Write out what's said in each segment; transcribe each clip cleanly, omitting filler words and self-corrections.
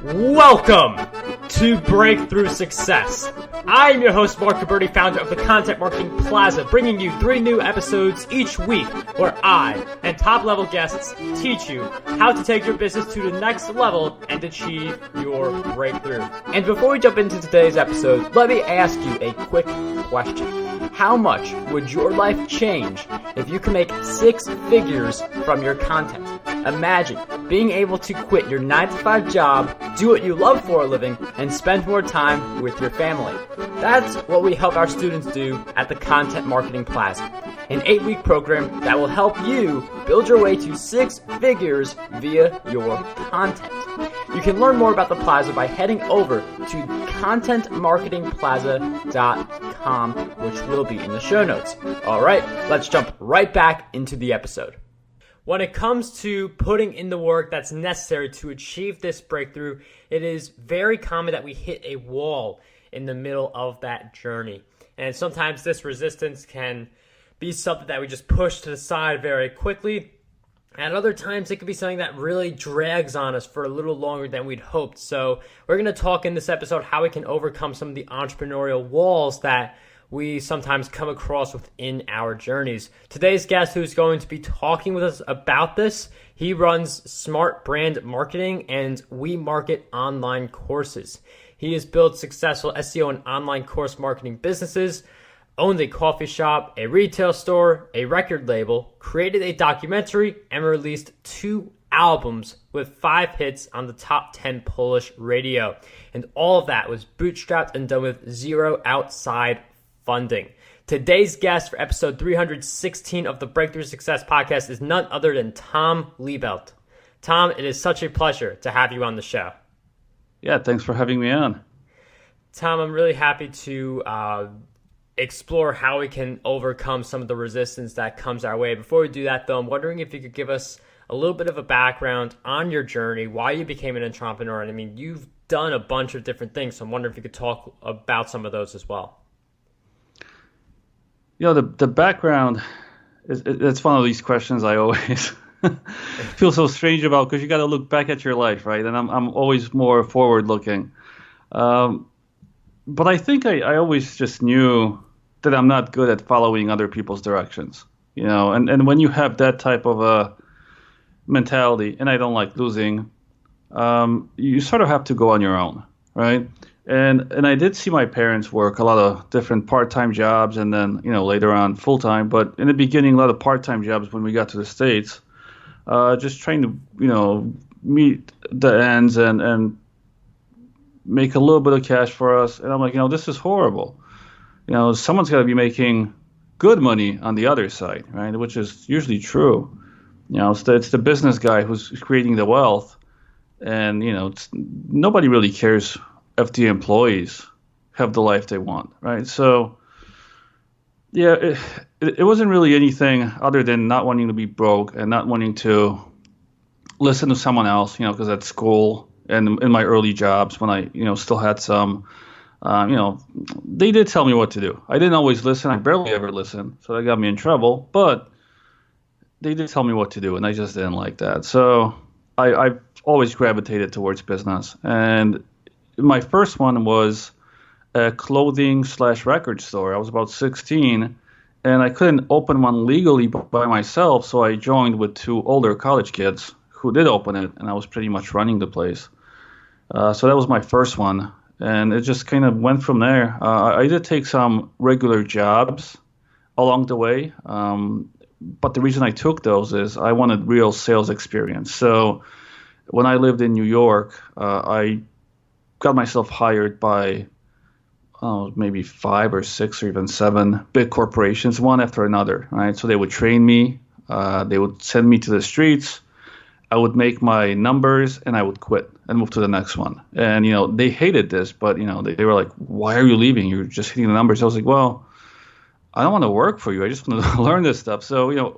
Welcome to Breakthrough Success. I am your host, Mark Caberti, founder of the Content Marketing Plaza, bringing you 3 new episodes each week where I and top-level guests teach you how to take your business to the next level and achieve your breakthrough. And before we jump into today's episode, let me ask you a quick question. How much would your life change if you could make 6 figures from your content? Imagine being able to quit your 9-to-5 job, do what you love for a living, and spend more time with your family. That's what we help our students do at the Content Marketing Plaza, an 8-week program that will help you build your way to 6 figures via your content. You can learn more about the Plaza by heading over to contentmarketingplaza.com, which will be in the show notes. All right, let's jump right back into the episode. When it comes to putting in the work that's necessary to achieve this breakthrough, it is very common that we hit a wall in the middle of that journey. And sometimes this resistance can be something that we just push to the side very quickly. At other times, it could be something that really drags on us for a little longer than we'd hoped. So we're going to talk in this episode how we can overcome some of the entrepreneurial walls that we sometimes come across within our journeys. Today's guest who's going to be talking with us about this, he runs Smart Brand Marketing and We Market online courses. He has built successful SEO and online course marketing businesses, owned a coffee shop, a retail store, a record label, created a documentary, and released 2 albums with 5 hits on the top 10 Polish radio. And all of that was bootstrapped and done with 0 outside funding. Today's guest for episode 316 of the Breakthrough Success podcast is none other than Tom Libelt. Tom, it is such a pleasure to have you on the show. Yeah, thanks for having me on. Tom, I'm really happy to explore how we can overcome some of the resistance that comes our way. Before we do that, though, I'm wondering if you could give us a little bit of a background on your journey, why you became an entrepreneur. And I mean, you've done a bunch of different things, so I'm wondering if you could talk about some of those as well. You know, the background, it's one of these questions I always feel so strange about, because you got to look back at your life, right? And I'm always more forward looking. But I think I always just knew that I'm not good at following other people's directions, you know, and when you have that type of a mentality, and I don't like losing, you sort of have to go on your own, right? And I did see my parents work a lot of different part-time jobs, and then, you know, later on full-time. But in the beginning, a lot of part-time jobs when we got to the States, just trying to, you know, meet the ends and make a little bit of cash for us. And I'm like, you know, this is horrible. You know, someone's got to be making good money on the other side, right? Which is usually true. You know, it's the business guy who's creating the wealth, and, you know, nobody really cares if the employees have the life they want, right? So, yeah, it wasn't really anything other than not wanting to be broke and not wanting to listen to someone else, you know, because at school and in my early jobs when I, you know, still had some, you know, they did tell me what to do. I didn't always listen. I barely ever listened, so that got me in trouble. But they did tell me what to do, and I just didn't like that. So I've always gravitated towards business. And my first one was a clothing/record store. I was about 16, and I couldn't open one legally by myself, so I joined with 2 older college kids who did open it, and I was pretty much running the place. So that was my first one, and it just kind of went from there. I did take some regular jobs along the way, but the reason I took those is I wanted real sales experience. So when I lived in New York, I got myself hired by maybe 5 or 6 or even 7 big corporations, one after another, right? So they would train me, they would send me to the streets, I would make my numbers, and I would quit and move to the next one. And, you know, they hated this, but, you know, they were like, why are you leaving? You're just hitting the numbers. I was like, well, I don't want to work for you. I just want to learn this stuff. So, you know,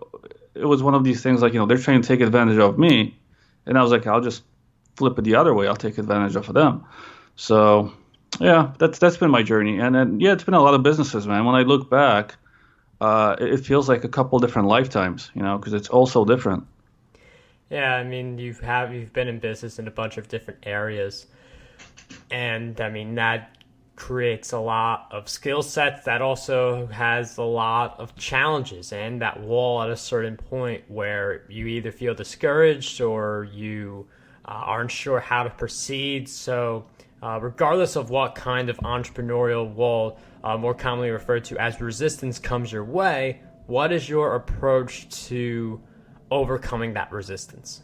it was one of these things like, you know, they're trying to take advantage of me. And I was like, I'll just flip it the other way. I'll take advantage of them. So, yeah, that's been my journey. And then, yeah, it's been a lot of businesses, man. When I look back, it feels like a couple different lifetimes, you know, because it's all so different. Yeah, I mean, you've been in business in a bunch of different areas, and I mean that creates a lot of skill sets that also has a lot of challenges and that wall at a certain point where you either feel discouraged or you aren't sure how to proceed. So regardless of what kind of entrepreneurial wall, more commonly referred to as resistance, comes your way, what is your approach to overcoming that resistance?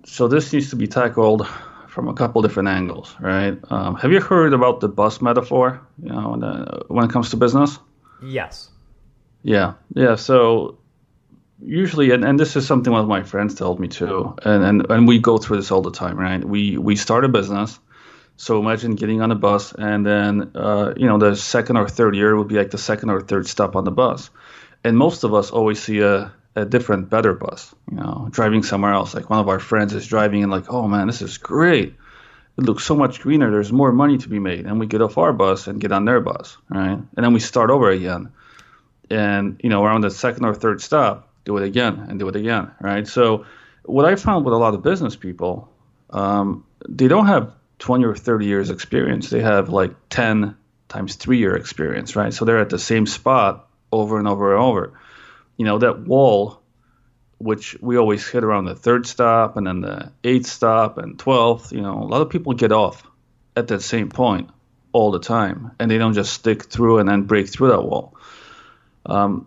So this needs to be tackled from a couple different angles, right? Have you heard about the bus metaphor? When it comes to business. Yes. Yeah. So usually, and this is something one of my friends told me too, and we go through this all the time, right? We start a business. So imagine getting on a bus, and then the second or third year would be like the second or third stop on the bus, and most of us always see a different, better bus, driving somewhere else. Like one of our friends is driving and like, oh man, this is great. It looks so much greener. There's more money to be made. And we get off our bus and get on their bus, right? And then we start over again. And, around the second or third stop, do it again and do it again, right? So what I found with a lot of business people, they don't have 20 or 30 years experience. They have like 10 times 3 year experience, right? So they're at the same spot over and over and over. That wall, which we always hit around the third stop and then the eighth stop and 12th, a lot of people get off at that same point all the time, and they don't just stick through and then break through that wall. And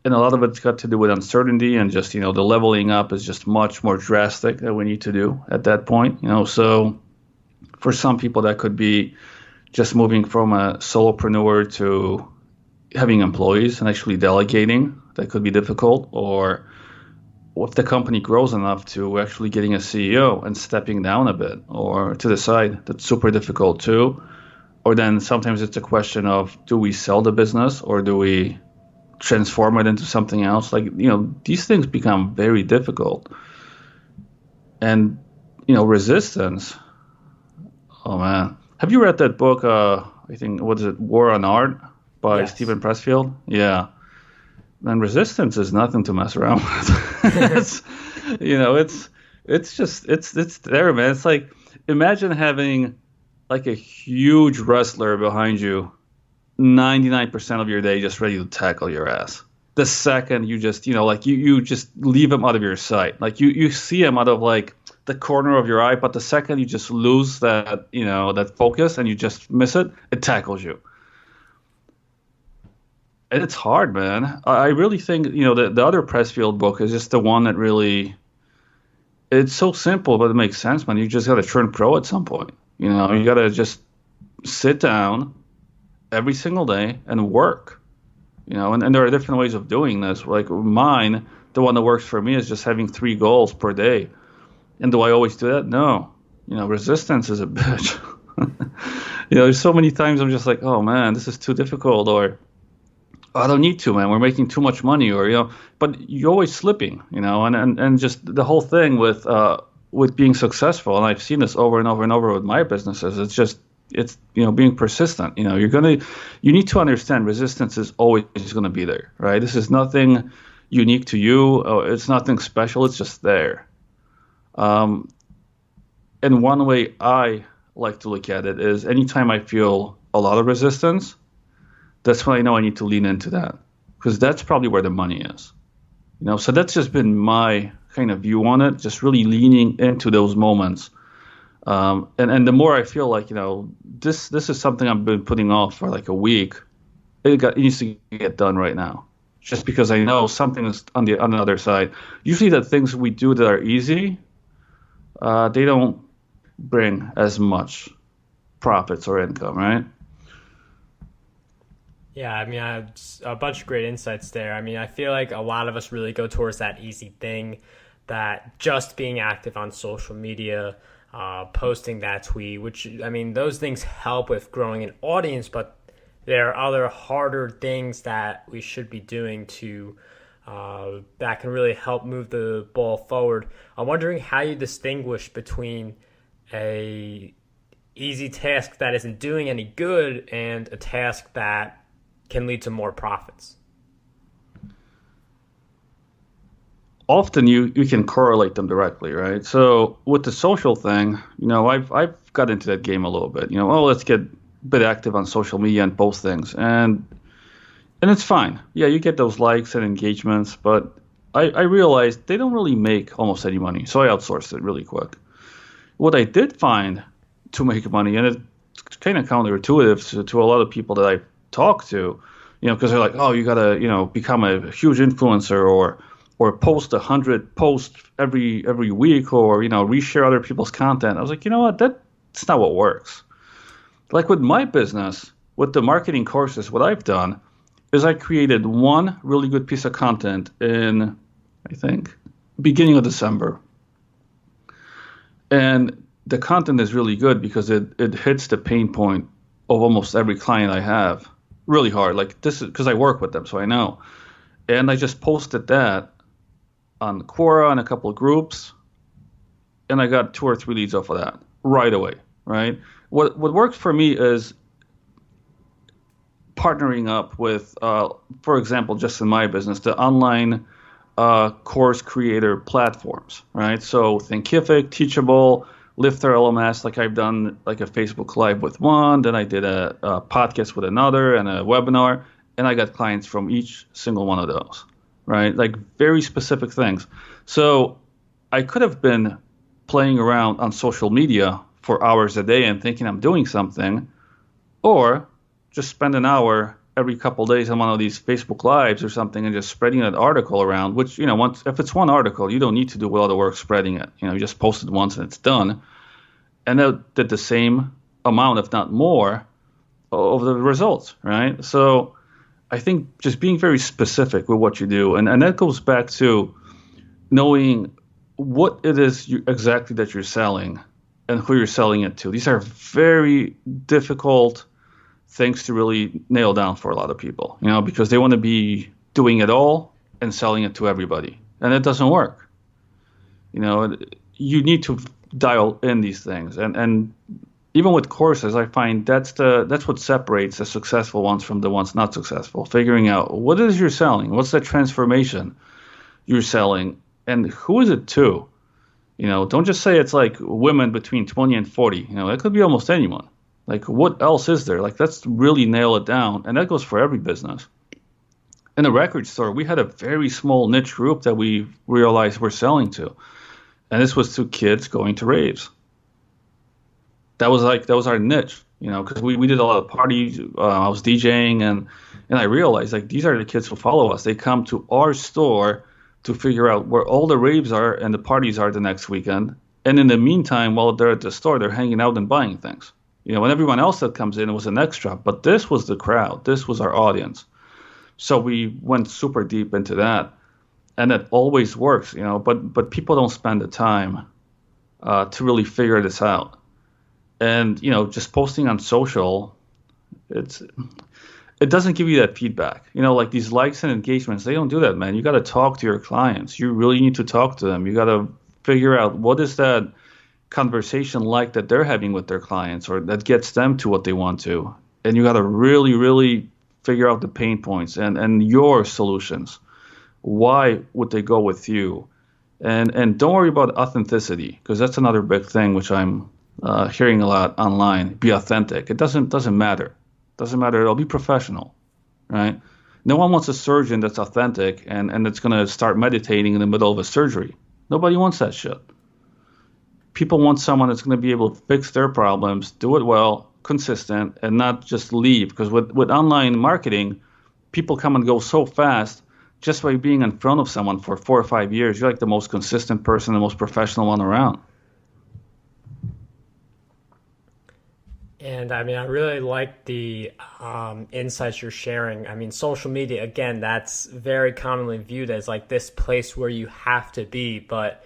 a lot of it's got to do with uncertainty and just, the leveling up is just much more drastic that we need to do at that point. So for some people that could be just moving from a solopreneur to having employees and actually delegating. That could be difficult. Or if the company grows enough to actually getting a CEO and stepping down a bit or to the side, that's super difficult too. Or then sometimes it's a question of, do we sell the business or do we transform it into something else? Like, these things become very difficult. And, resistance. Oh man. Have you read that book? I think, what is it? War on Art by Yes. Stephen Pressfield? Yeah. And resistance is nothing to mess around with. It's there, man. It's like, imagine having like a huge wrestler behind you 99% of your day just ready to tackle your ass. The second you just, you just leave him out of your sight. Like you see him out of like the corner of your eye, but the second you just lose that, that focus and you just miss it, it tackles you. And it's hard, man. I really think, the other Pressfield book is just the one that really, it's so simple, but it makes sense, man. You just got to turn pro at some point. You got to just sit down every single day and work. And there are different ways of doing this. Like mine, the one that works for me is just having 3 goals per day. And do I always do that? No. Resistance is a bitch. There's so many times I'm just like, oh man, this is too difficult, or I don't need to, man. We're making too much money, or but you're always slipping, and just the whole thing with being successful, and I've seen this over and over and over with my businesses. It's being persistent. You need to understand resistance is always gonna be there, right? This is nothing unique to you. It's nothing special. It's just there. And one way I like to look at it is anytime I feel a lot of resistance, that's when I know I need to lean into that, because that's probably where the money is. So that's just been my kind of view on it, just really leaning into those moments. And the more I feel like, this is something I've been putting off for like a week, it needs to get done right now. Just because I know something is on the other side. Usually the things we do that are easy, they don't bring as much profits or income, right? Yeah, I mean, a bunch of great insights there. I mean, I feel like a lot of us really go towards that easy thing, that just being active on social media, posting that tweet, which, I mean, those things help with growing an audience, but there are other harder things that we should be doing to that can really help move the ball forward. I'm wondering how you distinguish between a easy task that isn't doing any good and a task that can lead to more profits. often you can correlate them directly, right? So with the social thing, I've got into that game a little bit. Let's get a bit active on social media and post things, and it's fine. Yeah, you get those likes and engagements, but I realized they don't really make almost any money, so I outsourced it really quick. What I did find to make money, and it's kind of counterintuitive to a lot of people that I talk to, because they're like, oh, you gotta, become a huge influencer or post 100 posts every week, or reshare other people's content. I was like, you know what, that's not what works. Like with my business, with the marketing courses, what I've done is I created one really good piece of content in, I think, beginning of December. And the content is really good because it hits the pain point of almost every client I have really hard. Like this is because I work with them, so I know. And I just posted that on Quora and a couple of groups, and I got 2 or 3 leads off of that right away, right? What works for me is partnering up with, for example, just in my business, the online course creator platforms, right? So Thinkific, Teachable, Lifter LMS, like I've done like a Facebook Live with one, then I did a podcast with another and a webinar, and I got clients from each single one of those, right? Like very specific things. So I could have been playing around on social media for hours a day and thinking I'm doing something, or just spend an hour every couple of days on one of these Facebook Lives or something and just spreading that article around, which, if it's one article, you don't need to do all the work spreading it. You just post it once and it's done. And that did the same amount, if not more, of the results, right? So I think just being very specific with what you do, and that goes back to knowing what it is exactly that you're selling and who you're selling it to. These are very difficult things to really nail down for a lot of people, because they want to be doing it all and selling it to everybody. And it doesn't work. You need to dial in these things. And even with courses, I find that's what separates the successful ones from the ones not successful. Figuring out what it is you're selling, what's the transformation you're selling, and who is it to? Don't just say it's like women between 20 and 40. It could be almost anyone. Like, what else is there? Like, let's really nail it down. And that goes for every business. In a record store, we had a very small niche group that we realized we're selling to. And this was to kids going to raves. That was our niche, because we did a lot of parties. I was DJing, and I realized, like, these are the kids who follow us. They come to our store to figure out where all the raves are and the parties are the next weekend. And in the meantime, while they're at the store, they're hanging out and buying things. And everyone else that comes in was an extra, but this was the crowd. This was our audience. So we went super deep into that, and it always works, but people don't spend the time to really figure this out. And, just posting on social, it doesn't give you that feedback. Like these likes and engagements, they don't do that, man. You got to talk to your clients. You really need to talk to them. You got to figure out what is that conversation like that they're having with their clients, or that gets them to what they want to. And you got to really, really figure out the pain points and your solutions. Why would they go with you? And don't worry about authenticity, because that's another big thing which I'm hearing a lot online. Be authentic. It doesn't matter. Doesn't matter at all. Be professional, right? No one wants a surgeon that's authentic and that's going to start meditating in the middle of a surgery. Nobody wants that shit. People want someone that's going to be able to fix their problems, do it well, consistent, and not just leave. Because with online marketing, people come and go so fast. Just by being in front of someone for 4 or 5 years, you're like the most consistent person, the most professional one around. And I really like the insights you're sharing. Social media, again, that's very commonly viewed as like this place where you have to be. But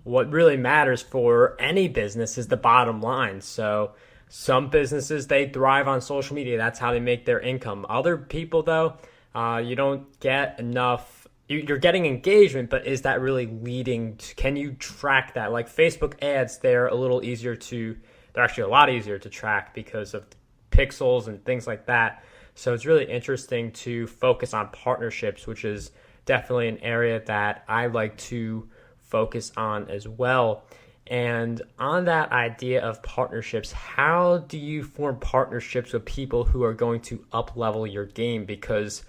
what really matters for any business is the bottom line. So some businesses, they thrive on social media. That's how they make their income. Other people, though, you don't get enough. You're getting engagement, but is that really leading to, can you track that? Like Facebook ads, they're actually a lot easier to track because of pixels and things like that. So it's really interesting to focus on partnerships, which is definitely an area that I like to focus on as well. And on that idea of partnerships, how do you form partnerships with people who are going to up level your game? Because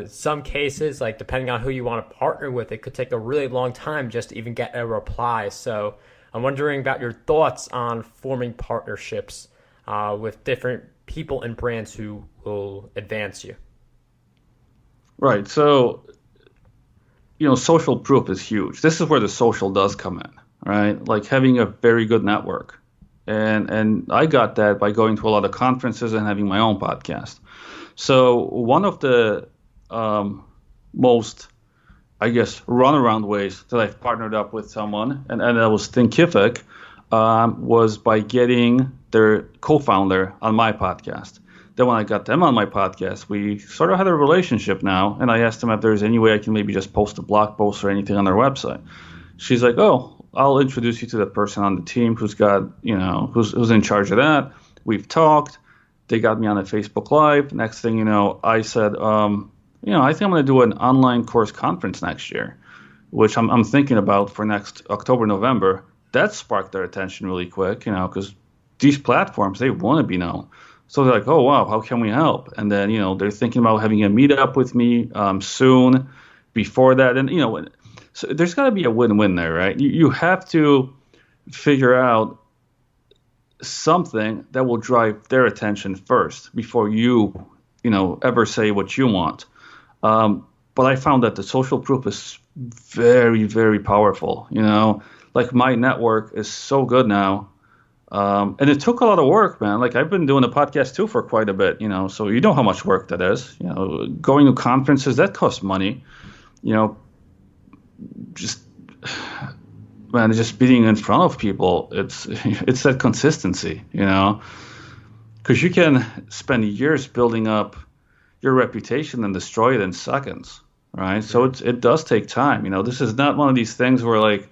some cases, like depending on who you want to partner with, it could take a really long time just to even get a reply. So I'm wondering about your thoughts on forming partnerships with different people and brands who will advance you. Right. So, social proof is huge. This is where the social does come in, right? Like having a very good network. And I got that by going to a lot of conferences and having my own podcast. So one of the most, I guess, runaround ways that I've partnered up with someone, and that was Thinkific, was by getting their co-founder on my podcast. Then when I got them on my podcast, we sort of had a relationship now, and I asked them if there's any way I can maybe just post a blog post or anything on their website. She's like, oh, I'll introduce you to the person on the team who's got, who's in charge of that. We've talked. They got me on a Facebook Live. Next thing you know, I said, I think I'm going to do an online course conference next year, which I'm thinking about for next October, November. That sparked their attention really quick, because these platforms, they want to be known. So they're like, oh, wow, how can we help? And then, they're thinking about having a meetup with me soon before that. And, so there's got to be a win-win there, right? You have to figure out something that will drive their attention first before you, ever say what you want. But I found that the social proof is very, very powerful. Like my network is so good now. And it took a lot of work, man. Like I've been doing a podcast too for quite a bit, so you know how much work that is. Going to conferences, that costs money. Just being in front of people, it's that consistency, because you can spend years building up your reputation and destroy it in seconds, right? So it does take time. This is not one of these things where like,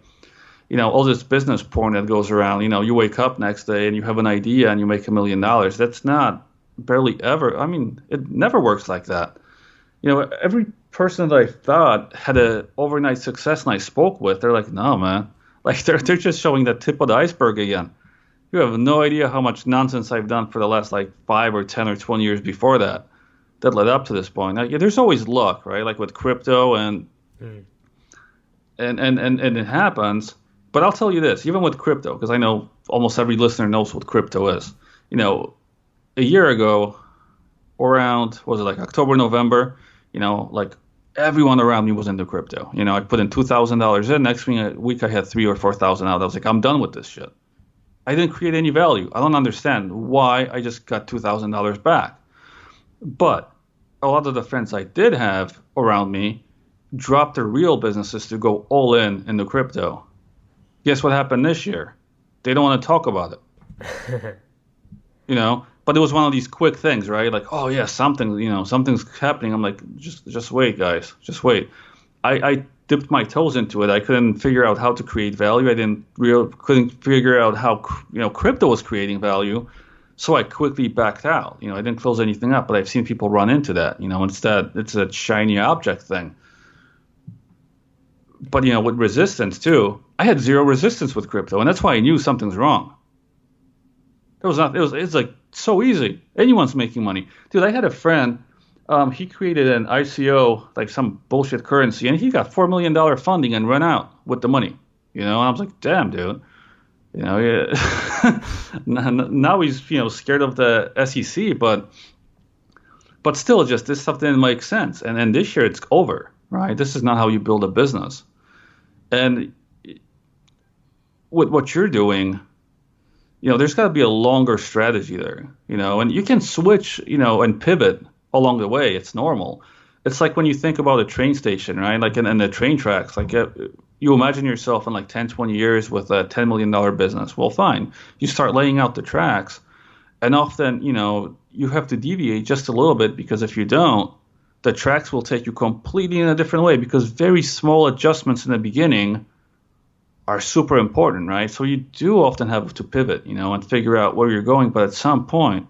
all this business porn that goes around, you wake up next day and you have an idea and you make $1 million. That's not barely ever. I mean, it never works like that. Every person that I thought had a overnight success and I spoke with, they're like, no, man. Like they're just showing the tip of the iceberg again. You have no idea how much nonsense I've done for the last like 5 or 10 or 20 years before that led up to this point. Now, there's always luck, right? Like with crypto and it happens. But I'll tell you this, even with crypto, because I know almost every listener knows what crypto is. A year ago, around, was it like October, November, like everyone around me was into crypto. I put in $2,000 in. Next week I had $3,000 or $4,000 out. I was like, I'm done with this shit. I didn't create any value. I don't understand why I just got $2,000 back. But a lot of the friends I did have around me dropped their real businesses to go all in the crypto. Guess what happened this year? They don't want to talk about it. But it was one of these quick things, right? Like, oh yeah, something's happening. I'm like, just wait, guys, just wait. I dipped my toes into it. I couldn't figure out how to create value. I couldn't figure out how crypto was creating value. So I quickly backed out. I didn't close anything up. But I've seen people run into that. Instead, it's a shiny object thing. But with resistance too, I had zero resistance with crypto, and that's why I knew something's wrong. It's like so easy. Anyone's making money, dude. I had a friend. He created an ICO, like some bullshit currency, and he got $4 million funding and ran out with the money. And I was like, damn, dude. Yeah. Now he's scared of the SEC, but still, just this stuff didn't make sense. And this year it's over. Right? This is not how you build a business. And with what you're doing, there's got to be a longer strategy there, and you can switch, and pivot along the way. It's normal. It's like when you think about a train station, right? Like in the train tracks, like you imagine yourself in like 10, 20 years with a $10 million business. Well, fine. You start laying out the tracks, and often, you have to deviate just a little bit, because if you don't, the tracks will take you completely in a different way, because very small adjustments in the beginning are super important, right? So you do often have to pivot, and figure out where you're going. But at some point,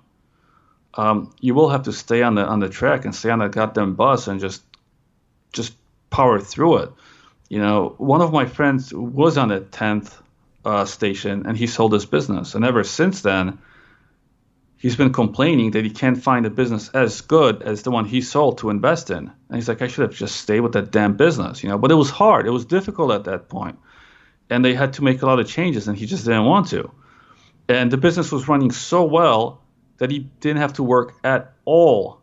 you will have to stay on the track and stay on that goddamn bus and just power through it. One of my friends was on a 10th station, and he sold his business. And ever since then, he's been complaining that he can't find a business as good as the one he sold to invest in. And he's like, I should have just stayed with that damn business, But it was hard. It was difficult at that point. And they had to make a lot of changes, and he just didn't want to. And the business was running so well that he didn't have to work at all.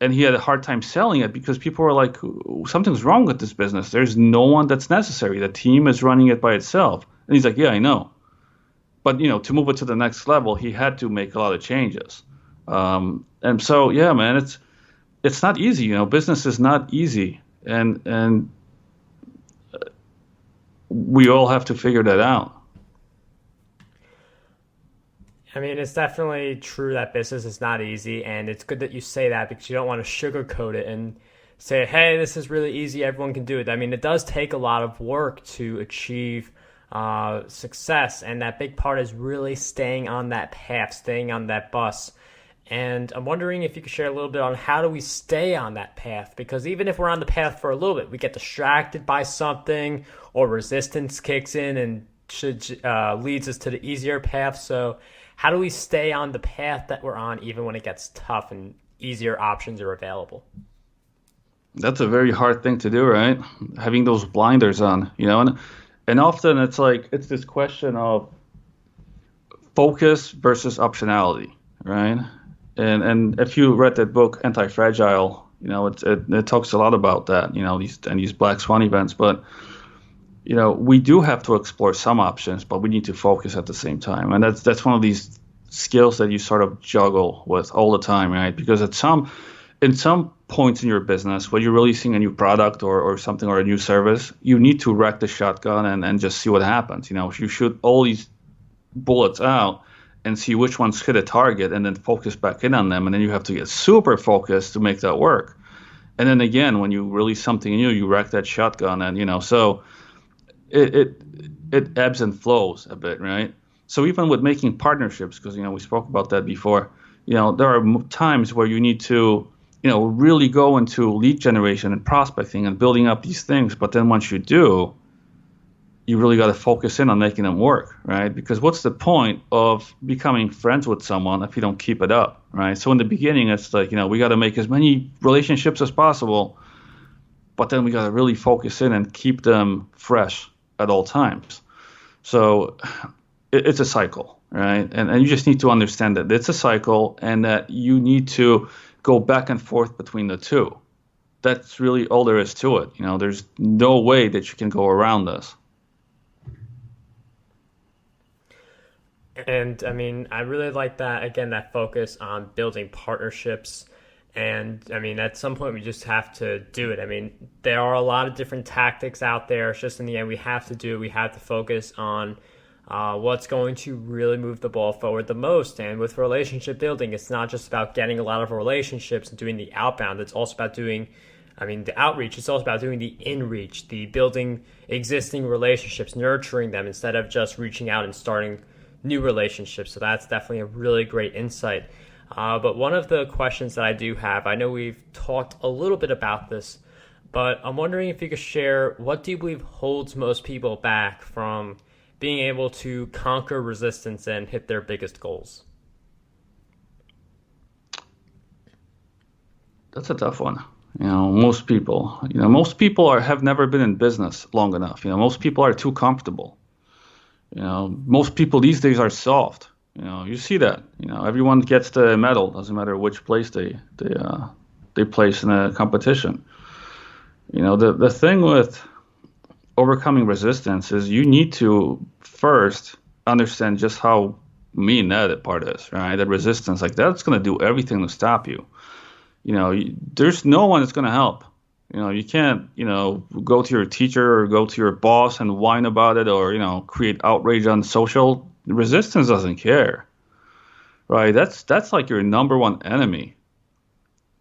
And he had a hard time selling it because people were like, something's wrong with this business. There's no one that's necessary. The team is running it by itself. And he's like, yeah, I know. But, to move it to the next level, he had to make a lot of changes. And so, yeah, man, it's not easy. Business is not easy. And we all have to figure that out. I mean, it's definitely true that business is not easy, and it's good that you say that because you don't want to sugarcoat it and say, hey, this is really easy, everyone can do it. I mean, it does take a lot of work to achieve success, and that big part is really staying on that path, staying on that bus. And I'm wondering if you could share a little bit on how do we stay on that path, because even if we're on the path for a little bit, we get distracted by something or resistance kicks in and leads us to the easier path. So how do we stay on the path that we're on even when it gets tough and easier options are available? That's a very hard thing to do, right? Having those blinders on, and often it's this question of focus versus optionality, right? And if you read that book, Anti-Fragile, it talks a lot about that, these black swan events. But, we do have to explore some options, but we need to focus at the same time. And that's one of these skills that you sort of juggle with all the time, right? Because in some points in your business, when you're releasing a new product or something or a new service, you need to rack the shotgun and just see what happens. You shoot all these bullets out and see which ones hit a target and then focus back in on them. And then you have to get super focused to make that work. And then again, when you release something new, you rack that shotgun and, so it ebbs and flows a bit, right? So even with making partnerships, because, we spoke about that before, there are times where you need to, really go into lead generation and prospecting and building up these things. But then once you do, you really got to focus in on making them work, right? Because what's the point of becoming friends with someone if you don't keep it up, right? So in the beginning, it's like, we got to make as many relationships as possible, but then we got to really focus in and keep them fresh at all times. So it's a cycle, right? And you just need to understand that it's a cycle and that you need to go back and forth between the two. That's really all there is to it. There's no way that you can go around this. And I mean, I really like that, again, that focus on building partnerships. And I mean, at some point we just have to do it. I mean, there are a lot of different tactics out there. It's just in the end, we have to do it. We have to focus on what's going to really move the ball forward the most. And with relationship building, it's not just about getting a lot of relationships and doing the outbound. It's also about doing, the outreach. It's also about doing the in-reach, the building existing relationships, nurturing them instead of just reaching out and starting new relationships. So that's definitely a really great insight. But one of the questions that I do have, I know we've talked a little bit about this, but I'm wondering if you could share, what do you believe holds most people back from being able to conquer resistance and hit their biggest goals? That's a tough one. Most people have never been in business long enough. Most people are too comfortable. Most people these days are soft. You see that. Everyone gets the medal. Doesn't matter which place they place in a competition. The thing with overcoming resistance is you need to first understand just how mean that part is, right? That resistance, that's going to do everything to stop you. There's no one that's going to help. You can't, go to your teacher or go to your boss and whine about it or, create outrage on social. Resistance doesn't care, right? That's like your number one enemy.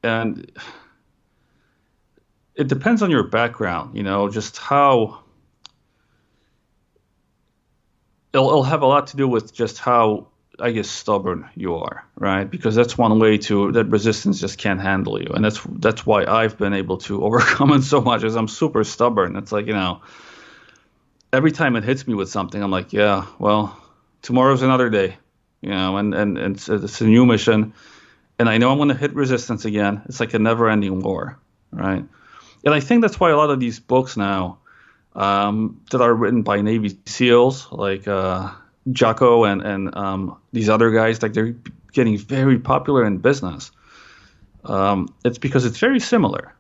And it depends on your background, just how it'll have a lot to do with just how I guess, stubborn you are, right? Because that's one way that resistance just can't handle you. And that's why I've been able to overcome it so much, is I'm super stubborn. It's like, every time it hits me with something, I'm like, yeah, well, tomorrow's another day, and it's a new mission. And I know I'm going to hit resistance again. It's like a never-ending war, right? And I think that's why a lot of these books now that are written by Navy SEALs, like Jocko and these other guys, like they're getting very popular in business. It's because it's very similar.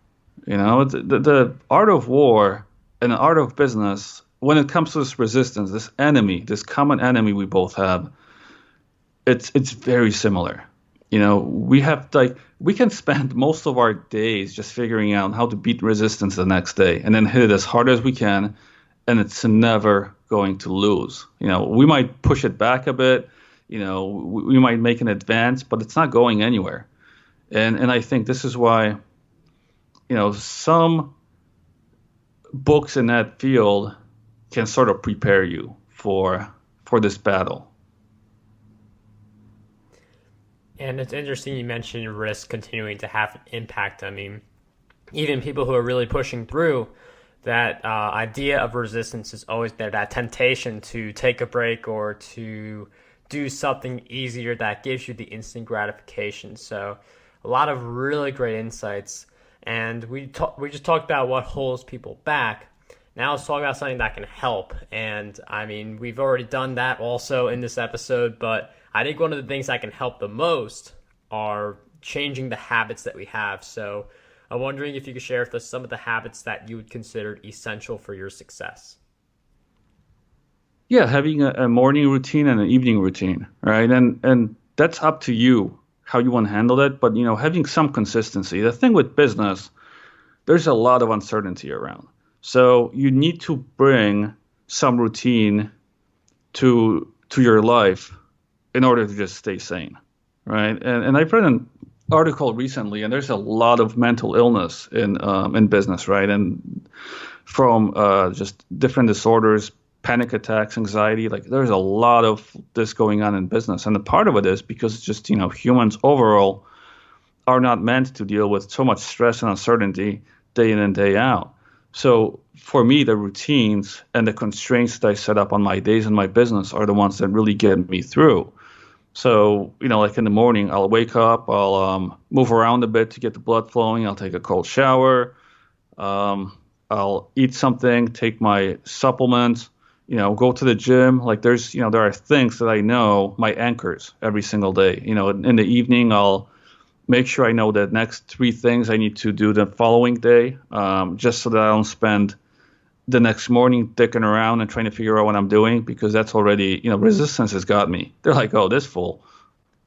The art of war and the art of business, when it comes to this resistance, this enemy, this common enemy we both have, it's very similar. We can spend most of our days just figuring out how to beat resistance the next day and then hit it as hard as we can, and it's never going to lose. We might push it back a bit, we might make an advance, but it's not going anywhere. And I think this is why, some books in that field can sort of prepare you for this battle. And it's interesting you mentioned risk continuing to have an impact. I mean, even people who are really pushing through, that idea of resistance is always there, that temptation to take a break or to do something easier that gives you the instant gratification. So a lot of really great insights. And we just talked about what holds people back. Now let's talk about something that can help. And I mean, we've already done that also in this episode, but I think one of the things that can help the most are changing the habits that we have. So I'm wondering if you could share with us some of the habits that you would consider essential for your success. Yeah, having a morning routine and an evening routine, right? And that's up to you, how you want to handle that. But, having some consistency. The thing with business, there's a lot of uncertainty around. So you need to bring some routine to your life in order to just stay sane, right? And I've read an article recently, and there's a lot of mental illness in business, right? And from just different disorders, panic attacks, anxiety, like there's a lot of this going on in business. And a part of it is because it's just, humans overall are not meant to deal with so much stress and uncertainty day in and day out. So for me, the routines and the constraints that I set up on my days in my business are the ones that really get me through. So, like in the morning, I'll wake up, I'll move around a bit to get the blood flowing. I'll take a cold shower. I'll eat something, take my supplements, go to the gym. Like there are things that I know, my anchors every single day. In the evening, I'll make sure I know the next 3 things I need to do the following day, just so that I don't spend the next morning dicking around and trying to figure out what I'm doing, because that's already, resistance has got me. They're like, oh, this fool,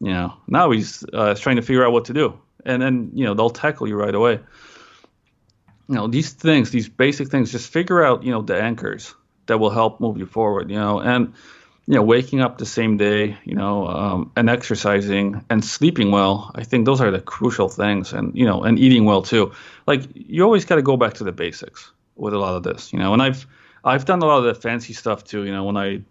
now he's trying to figure out what to do. And then, they'll tackle you right away. These things, these basic things, just figure out, the anchors that will help move you forward, and, waking up the same day, and exercising and sleeping well. I think those are the crucial things, and, and eating well too. Like you always got to go back to the basics with a lot of this, and I've done a lot of the fancy stuff too. When I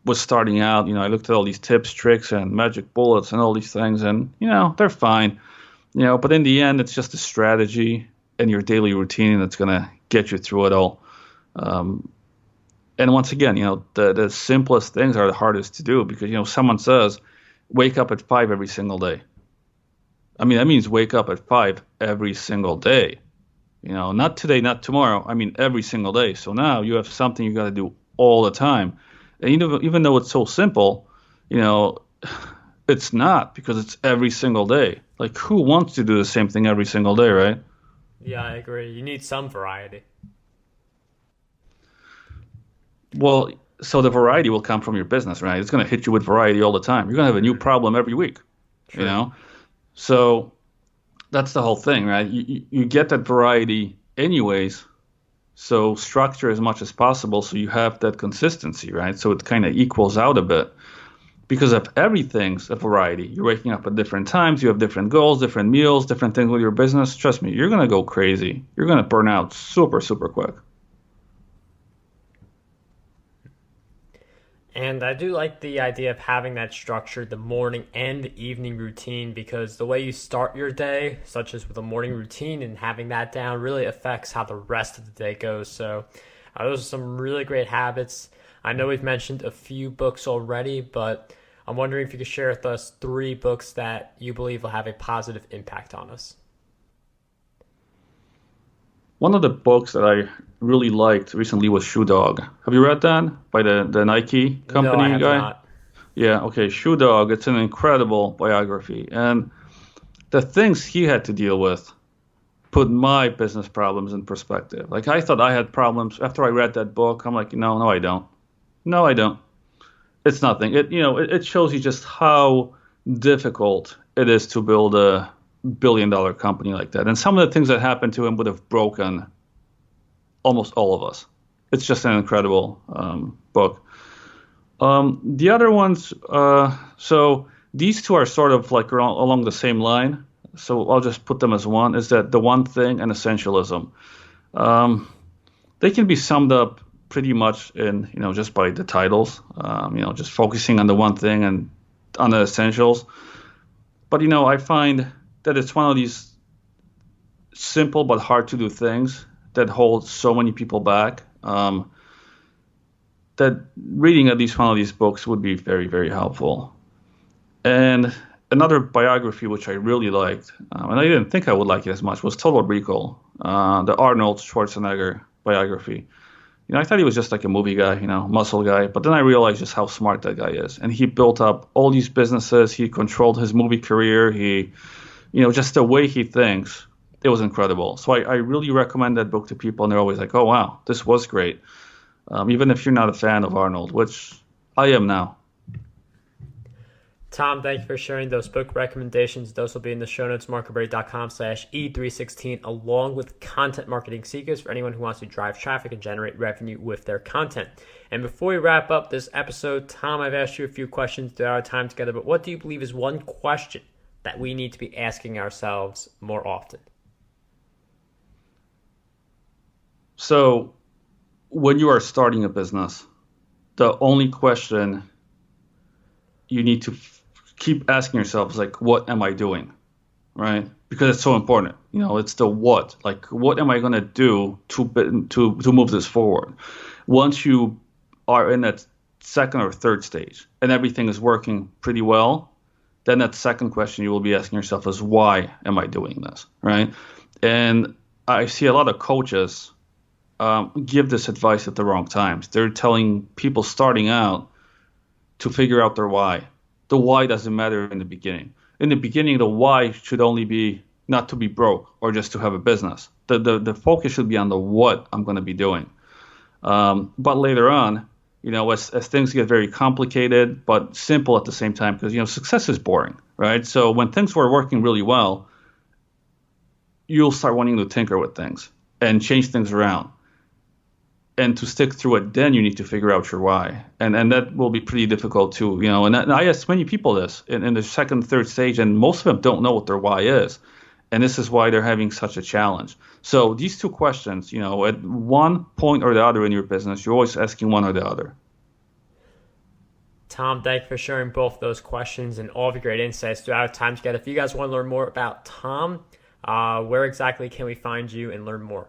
was starting out, I looked at all these tips, tricks, and magic bullets and all these things, and they're fine, but in the end, it's just a strategy and your daily routine that's gonna get you through it all. And once again, the simplest things are the hardest to do, because someone says, wake up at 5 every single day. I mean, that means wake up at 5 every single day. Not today, not tomorrow. I mean, every single day. So now you have something you got to do all the time. And even though it's so simple, it's not, because it's every single day. Like, who wants to do the same thing every single day, right? Yeah, I agree. You need some variety. Well, so the variety will come from your business, right? It's going to hit you with variety all the time. You're going to have a new problem every week, True. So that's the whole thing, right? You get that variety anyways, so structure as much as possible so you have that consistency, right? So it kind of equals out a bit. Because if everything's a variety, you're waking up at different times, you have different goals, different meals, different things with your business, trust me, you're going to go crazy. You're going to burn out super, super quick. And I do like the idea of having that structure, the morning and the evening routine, because the way you start your day, such as with a morning routine and having that down, really affects how the rest of the day goes. So those are some really great habits. I know we've mentioned a few books already, but I'm wondering if you could share with us 3 books that you believe will have a positive impact on us. One of the books that I really liked recently was Shoe Dog. Have you read that by the Nike No, I company have guy? not. Yeah, okay, Shoe Dog. It's an incredible biography, and the things he had to deal with put my business problems in perspective. Like I thought I had problems after I read that book. I'm like, no, I don't. No, I don't. It's nothing. It shows you just how difficult it is to build a billion-dollar company like that. And some of the things that happened to him would have broken almost all of us. It's just an incredible book. The other ones, so these two are sort of like along the same line. So I'll just put them as one, is that The One Thing and Essentialism. They can be summed up pretty much in, just by the titles, just focusing on the one thing and on the essentials. But, I find that it's one of these simple but hard to do things that hold so many people back, that reading at least one of these books would be very, very helpful. And another biography which I really liked, and I didn't think I would like it as much, was Total Recall, the Arnold Schwarzenegger biography. I thought he was just like a movie guy, muscle guy. But then I realized just how smart that guy is. And he built up all these businesses. He controlled his movie career. He, just the way he thinks, it was incredible. So I really recommend that book to people. And they're always like, oh, wow, this was great. Even if you're not a fan of Arnold, which I am now. Tom, thank you for sharing those book recommendations. Those will be in the show notes, marketberry.com/E316, along with content marketing secrets for anyone who wants to drive traffic and generate revenue with their content. And before we wrap up this episode, Tom, I've asked you a few questions throughout our time together, but what do you believe is one question that we need to be asking ourselves more often? So when you are starting a business, the only question you need to keep asking yourself is like, what am I doing? Right? Because it's so important. It's the what. Like, what am I going to do to move this forward? Once you are in that second or third stage and everything is working pretty well, then that second question you will be asking yourself is, why am I doing this? Right? And I see a lot of coaches give this advice at the wrong times. They're telling people starting out to figure out their why. The why doesn't matter in the beginning. In the beginning, the why should only be not to be broke or just to have a business. The focus should be on the what I'm going to be doing. But later on, as things get very complicated but simple at the same time, because success is boring, right? So when things were working really well, you'll start wanting to tinker with things and change things around. And to stick through it, then you need to figure out your why. And that will be pretty difficult too, And I ask many people this in the second, third stage, and most of them don't know what their why is. And this is why they're having such a challenge. So these two questions, at one point or the other in your business, you're always asking one or the other. Tom, thank you for sharing both those questions and all of your great insights throughout our time together. If you guys want to learn more about Tom, where exactly can we find you and learn more?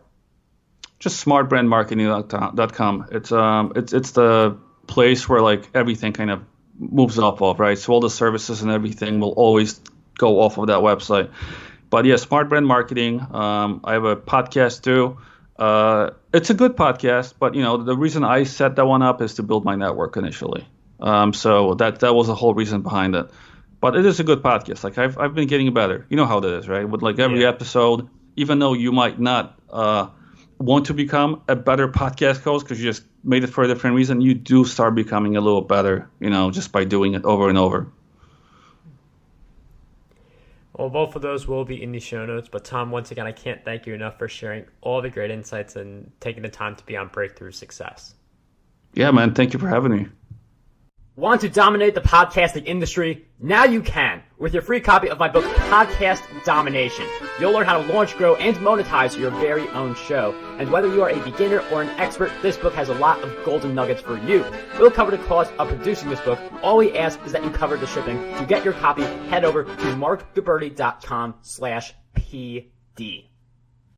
Just smartbrandmarketing.com. It's the place where like everything kind of moves off of, right? So all the services and everything will always go off of that website. But yeah, Smart Brand Marketing. I have a podcast too. It's a good podcast, but the reason I set that one up is to build my network initially. So that was the whole reason behind it. But it is a good podcast. Like I've been getting better. You know how that is, right? With like every episode, even though you might not want to become a better podcast host because you just made it for a different reason, you do start becoming a little better, just by doing it over and over. Well, both of those will be in the show notes. But Tom, once again, I can't thank you enough for sharing all the great insights and taking the time to be on Breakthrough Success. Yeah, man. Thank you for having me. Want to dominate the podcasting industry? Now you can with your free copy of my book, Podcast Domination. You'll learn how to launch, grow, and monetize your very own show. And whether you are a beginner or an expert, this book has a lot of golden nuggets for you. We'll cover the cost of producing this book. All we ask is that you cover the shipping. To get your copy, head over to markguberty.com/PD.